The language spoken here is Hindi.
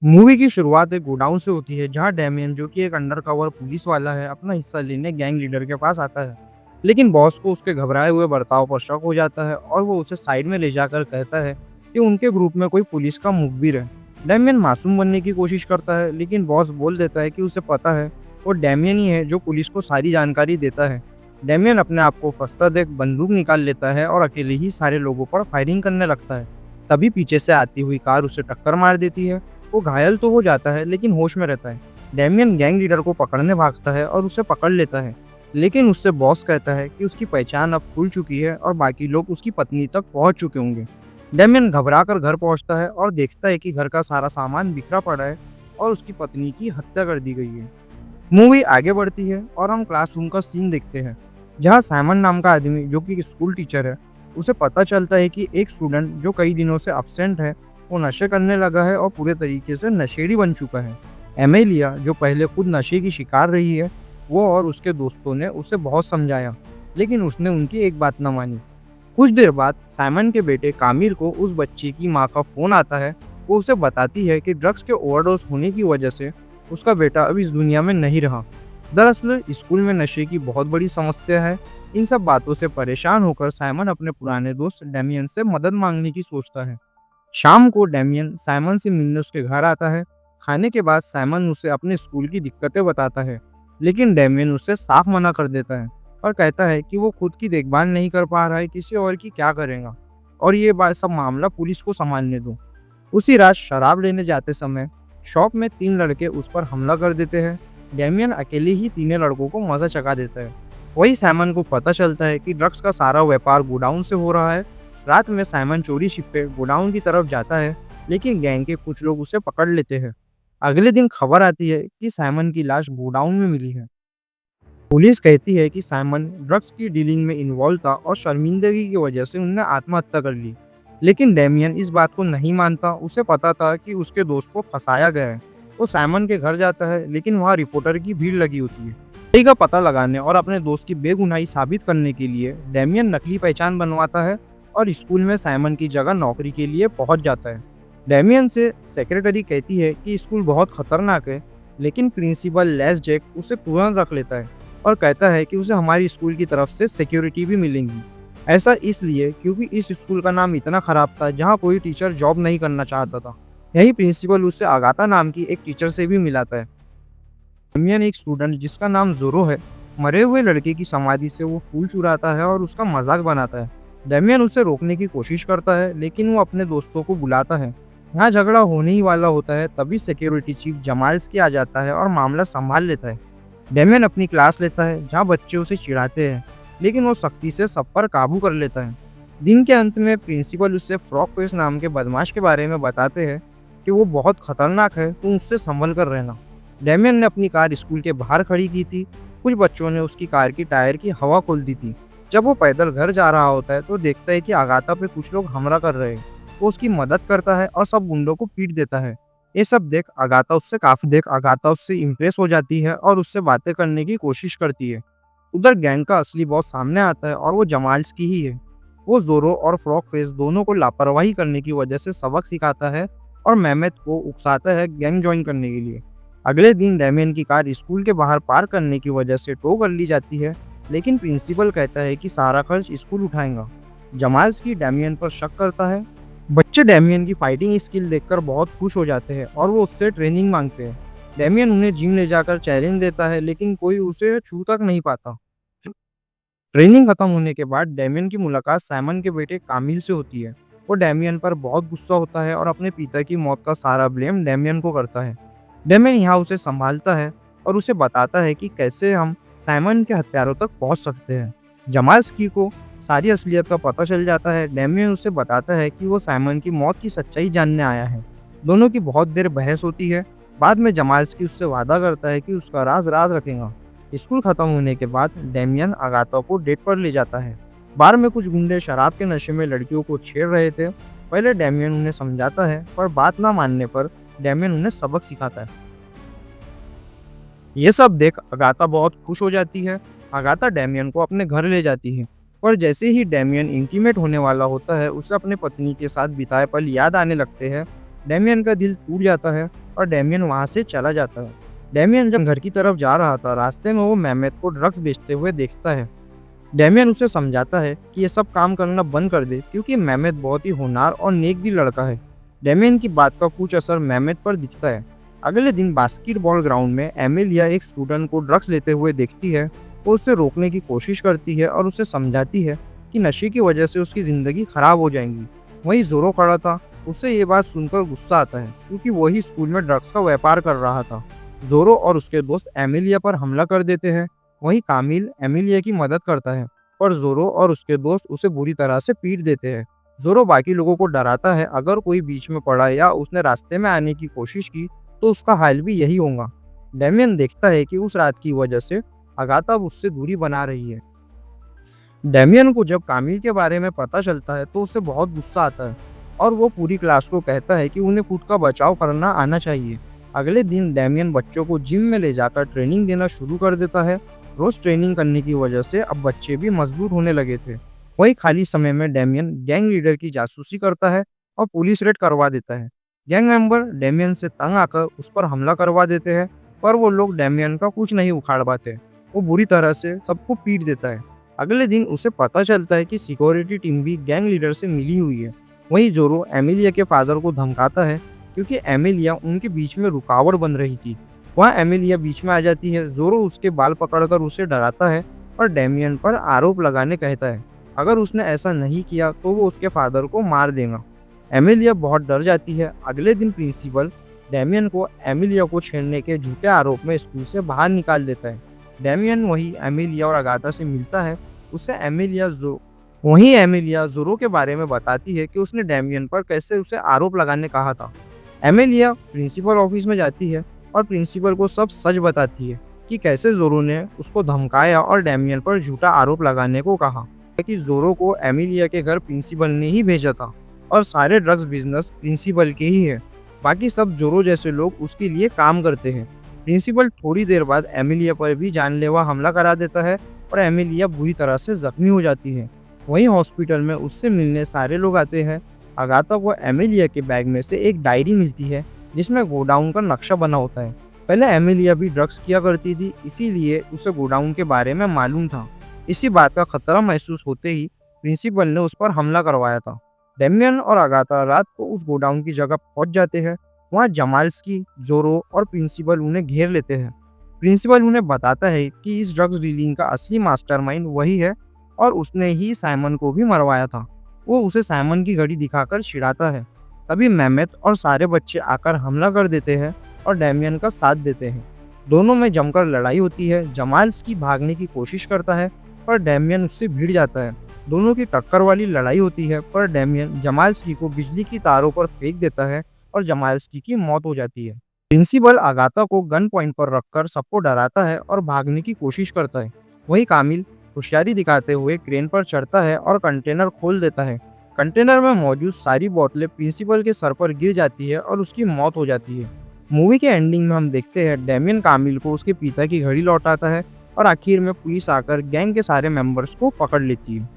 मूवी की शुरुआत एक गोडाउन से होती है जहां डेमियन जो कि एक अंडरकवर पुलिस वाला है अपना हिस्सा लेने गैंग लीडर के पास आता है। लेकिन बॉस को उसके घबराए हुए बर्ताव पर शक हो जाता है और वो उसे साइड में ले जाकर कहता है कि उनके ग्रुप में कोई पुलिस का मुखबिर है। डेमियन मासूम बनने की कोशिश करता है लेकिन बॉस बोल देता है कि उसे पता है वो डेमियन ही है जो पुलिस को सारी जानकारी देता है। डेमियन अपने आप को फंसता देख बंदूक निकाल लेता है और अकेले ही सारे लोगों पर फायरिंग करने लगता है। तभी पीछे से आती हुई कार उसे टक्कर मार देती है। वो घायल तो हो जाता है लेकिन होश में रहता है। डेमियन गैंग लीडर को पकड़ने भागता है और उसे पकड़ लेता है। लेकिन उससे बॉस कहता है कि उसकी पहचान अब खुल चुकी है और बाकी लोग उसकी पत्नी तक पहुंच चुके होंगे। डेमियन घबरा कर घर पहुंचता है और देखता है कि घर का सारा सामान बिखरा पड़ा है और उसकी पत्नी की हत्या कर दी गई है। मूवी आगे बढ़ती है और हम क्लासरूम का सीन देखते हैं जहाँ साइमन नाम का आदमी जो कि स्कूल टीचर है उसे पता चलता है कि एक स्टूडेंट जो कई दिनों से अब्सेंट है वो नशे करने लगा है और पूरे तरीके से नशेड़ी बन चुका है। एमेलिया जो पहले खुद नशे की शिकार रही है वो और उसके दोस्तों ने उसे बहुत समझाया लेकिन उसने उनकी एक बात न मानी। कुछ देर बाद साइमन के बेटे कामिर को उस बच्ची की माँ का फोन आता है। वो उसे बताती है कि ड्रग्स के ओवरडोज होने की वजह से उसका बेटा अब इस दुनिया में नहीं रहा। दरअसल स्कूल में नशे की बहुत बड़ी समस्या है। इन सब बातों से परेशान होकर साइमन अपने पुराने दोस्त डेमियन से मदद मांगने की सोचता है। शाम को डेमियन साइमन से मिलने उसके घर आता है। खाने के बाद साइमन उसे अपने स्कूल की दिक्कतें बताता है लेकिन डेमियन उसे साफ मना कर देता है और कहता है कि वो खुद की देखभाल नहीं कर पा रहा है, किसी और की क्या करेगा और ये बात सब मामला पुलिस को संभालने दो। उसी रात शराब लेने जाते समय शॉप में 3 लड़के उस पर हमला कर देते हैं। डेमियन अकेले ही तीनों लड़कों को मजा चखा देता है। वही साइमन को पता चलता है कि ड्रग्स का सारा व्यापार गोडाउन से हो रहा है। रात में साइमन चोरी छिपे गोडाउन की तरफ जाता है लेकिन गैंग के कुछ लोग उसे पकड़ लेते हैं। अगले दिन खबर आती है कि साइमन की लाश गोडाउन में मिली है। पुलिस कहती है कि साइमन ड्रग्स की डीलिंग में इन्वॉल्व था और शर्मिंदगी की वजह से उन्होंने आत्महत्या कर ली। लेकिन डेमियन इस बात को नहीं मानता। उसे पता था कि उसके दोस्त को फंसाया गया है। वो साइमन के घर जाता है लेकिन वहाँ रिपोर्टर की भीड़ लगी होती है। सही का पता लगाने और अपने दोस्त की बेगुनाही साबित करने के लिए डेमियन नकली पहचान बनवाता है और स्कूल में साइमन की जगह नौकरी के लिए पहुंच जाता है। डेमियन से सेक्रेटरी कहती है कि स्कूल बहुत खतरनाक है लेकिन प्रिंसिपल लेस जैक उसे तुरंत रख लेता है और कहता है कि उसे हमारी स्कूल की तरफ से सिक्योरिटी भी मिलेंगी। ऐसा इसलिए क्योंकि इस स्कूल का नाम इतना खराब था जहाँ कोई टीचर जॉब नहीं करना चाहता था। यही प्रिंसिपल उसे आगाथा नाम की एक टीचर से भी मिलाता है। डेमियन एक स्टूडेंट जिसका नाम जोरो है मरे हुए लड़के की समाधि से वो फूल चुराता है और उसका मजाक बनाता है। डेमियन उसे रोकने की कोशिश करता है लेकिन वो अपने दोस्तों को बुलाता है। यहाँ झगड़ा होने ही वाला होता है तभी सिक्योरिटी चीफ जमाल्स आ जाता है और मामला संभाल लेता है। डेमियन अपनी क्लास लेता है जहाँ बच्चे उसे चिढ़ाते हैं लेकिन वो सख्ती से सब पर काबू कर लेता है। दिन के अंत में प्रिंसिपल उससे फ्रॉक फेस नाम के बदमाश के बारे में बताते हैं कि वो बहुत खतरनाक है, तो उससे संभल कर रहना। डेमियन ने अपनी कार स्कूल के बाहर खड़ी की थी। कुछ बच्चों ने उसकी कार की टायर की हवा खोल दी थी। जब वो पैदल घर जा रहा होता है तो देखता है कि आगाथा पे कुछ लोग हमला कर रहे हैं। वो उसकी मदद करता है और सब गुंडों को पीट देता है। ये सब देख आगाथा उससे इम्प्रेस हो जाती है और उससे बातें करने की कोशिश करती है। उधर गैंग का असली बॉस सामने आता है और वो जमाल्स की ही है। वो जोरो और फ्रॉक फेस दोनों को लापरवाही करने की वजह से सबक सिखाता है और मेहमेत को उकसाता है गैंग ज्वाइन करने के लिए। अगले दिन डेमियन की कार स्कूल के बाहर पार्क करने की वजह से टो कर ली जाती है लेकिन प्रिंसिपल कहता है कि सारा खर्च स्कूल उठाएगा। जमाल्स की डेमियन पर शक करता है। बच्चे डेमियन की फाइटिंग स्किल देखकर बहुत खुश हो जाते हैं और वो उससे ट्रेनिंग मांगते हैं। डेमियन उन्हें जिम ले जाकर चैलेंज देता है लेकिन कोई उसे छू तक नहीं पाता। ट्रेनिंग खत्म होने के बाद डेमियन की मुलाकात साइमन के बेटे कामिल से होती है। वो डेमियन पर बहुत गुस्सा होता है और अपने पिता की मौत का सारा ब्लेम डेमियन को करता है। डेमियन यहाँ उसे संभालता है और उसे बताता है कि कैसे हम साइमन के हत्यारों तक पहुंच सकते हैं। जमाल्स्की को सारी असलियत का पता चल जाता है। डेमियन उसे बताता है कि वो साइमन की मौत की सच्चाई जानने आया है। दोनों की बहुत देर बहस होती है। बाद में जमाल्स्की उससे वादा करता है कि उसका राज राज रखेगा। स्कूल खत्म होने के बाद डेमियन आगाथा को डेट पर ले जाता है। बार में कुछ गुंडे शराब के नशे में लड़कियों को छेड़ रहे थे। पहले डेमियन उन्हें समझाता है पर बात ना मानने पर डेमियन उन्हें सबक सिखाता है। ये सब देख अगाथा बहुत खुश हो जाती है। अगाथा डेमियन को अपने घर ले जाती है और जैसे ही डेमियन इंटीमेट होने वाला होता है उसे अपने पत्नी के साथ बिताए पल याद आने लगते हैं। डेमियन का दिल टूट जाता है और डेमियन वहाँ से चला जाता है। डेमियन जब घर की तरफ जा रहा था, रास्ते में वो मेहमेत को ड्रग्स बेचते हुए देखता है। डेमियन उसे समझाता है कि ये सब काम करना बंद कर दे, क्योंकि मेहमेत बहुत ही होनहार और नेक दिल लड़का है। डेमियन की बात का कुछ असर मेहमेत पर दिखता है। अगले दिन बास्केटबॉल ग्राउंड में एमिलिया एक स्टूडेंट को ड्रग्स लेते हुए देखती है। वो उसे रोकने की कोशिश करती है और उसे समझाती है कि नशे की वजह से उसकी ज़िंदगी खराब हो जाएगी। वहीं जोरो खड़ा था। उसे ये बात सुनकर गुस्सा आता है, क्योंकि वही स्कूल में ड्रग्स का व्यापार कर रहा था। जोरो और उसके दोस्त एमिलिया पर हमला कर देते हैं। वहीं कामिल एमिलिया की मदद करता है, पर जोरो और उसके दोस्त उसे बुरी तरह से पीट देते हैं। जोरो बाकी लोगों को डराता है, अगर कोई बीच में पड़ा या उसने रास्ते में आने की कोशिश की तो उसका हाल भी यही होगा। डेमियन देखता है कि उस रात की वजह से अगाथा अब उससे दूरी बना रही है। डेमियन को जब कामिल के बारे में पता चलता है तो उसे बहुत गुस्सा आता है और वो पूरी क्लास को कहता है कि उन्हें खुद का बचाव करना आना चाहिए। अगले दिन डेमियन बच्चों को जिम में ले जाकर ट्रेनिंग देना शुरू कर देता है। रोज ट्रेनिंग करने की वजह से अब बच्चे भी मजबूत होने लगे थे। वही खाली समय में डेमियन गैंग लीडर की जासूसी करता है और पुलिस रेड करवा देता है। गैंग मेंबर डेमियन से तंग आकर उस पर हमला करवा देते हैं, पर वो लोग डेमियन का कुछ नहीं उखाड़ पाते। वो बुरी तरह से सबको पीट देता है। अगले दिन उसे पता चलता है कि सिक्योरिटी टीम भी गैंग लीडर से मिली हुई है। वहीं जोरो एमिलिया के फादर को धमकाता है, क्योंकि एमिलिया उनके बीच में रुकावट बन रही थी। वहाँ एमिलिया बीच में आ जाती है। जोरो उसके बाल पकड़कर उसे डराता है और डेमियन पर आरोप लगाने कहता है। अगर उसने ऐसा नहीं किया तो वो उसके फादर को मार देगा। एमिलिया बहुत डर जाती है। अगले दिन प्रिंसिपल डेमियन को एमिलिया को छेड़ने के झूठे आरोप में स्कूल से बाहर निकाल देता है। डेमियन वही एमिलिया और अगाथा से मिलता है। उसे एमिलिया जोरो के बारे में बताती है कि उसने डेमियन पर कैसे उसे आरोप लगाने कहा था। एमिलिया प्रिंसिपल ऑफिस में जाती है और प्रिंसिपल को सब सच बताती है कि कैसे जोरो ने उसको धमकाया और डेमियन पर झूठा आरोप लगाने को कहा, कि जोरो को एमिलिया के घर प्रिंसिपल ने ही भेजा था और सारे ड्रग्स बिजनेस प्रिंसिपल के ही है। बाकी सब जोरो जैसे लोग उसके लिए काम करते हैं। प्रिंसिपल थोड़ी देर बाद एमिलिया पर भी जानलेवा हमला करा देता है और एमिलिया बुरी तरह से जख्मी हो जाती है। वहीं हॉस्पिटल में उससे मिलने सारे लोग आते हैं। अगाथा को एमिलिया के बैग में से एक डायरी मिलती है, जिसमें गोडाउन का नक्शा बना होता है। पहले एमिलिया भी ड्रग्स किया करती थी, इसीलिए उसे गोडाउन के बारे में मालूम था। इसी बात का खतरा महसूस होते ही प्रिंसिपल ने उस पर हमला करवाया था। डेमियन और अगाथा रात को उस गोडाउन की जगह पहुंच जाते हैं। वहाँ जमाल्स्की, जोरो और प्रिंसिपल उन्हें घेर लेते हैं। प्रिंसिपल उन्हें बताता है कि इस ड्रग्स डीलिंग का असली मास्टरमाइंड वही है और उसने ही साइमन को भी मरवाया था। वो उसे साइमन की घड़ी दिखाकर चिढ़ाता है। तभी मेहमेत और सारे बच्चे आकर हमला कर देते हैं और डेमियन का साथ देते हैं। दोनों में जमकर लड़ाई होती है। जमाल्स्की भागने की कोशिश करता है, पर डेमियन उससे भिड़ जाता है। दोनों की टक्कर वाली लड़ाई होती है, पर डेमियन जमाल्स्की को बिजली की तारों पर फेंक देता है और जमाल्स्की की मौत हो जाती है। प्रिंसिपल अगाथा को गन पॉइंट पर रखकर सबको डराता है और भागने की कोशिश करता है। वहीं कामिल होशियारी दिखाते हुए क्रेन पर चढ़ता है और कंटेनर खोल देता है। कंटेनर में मौजूद सारी बोतलें प्रिंसिपल के सर पर गिर जाती है और उसकी मौत हो जाती है। मूवी के एंडिंग में हम देखते हैं डेमियन कामिल को उसके पिता की घड़ी लौटाता है और आखिर में पुलिस आकर गैंग के सारे मेंबर्स को पकड़ लेती है।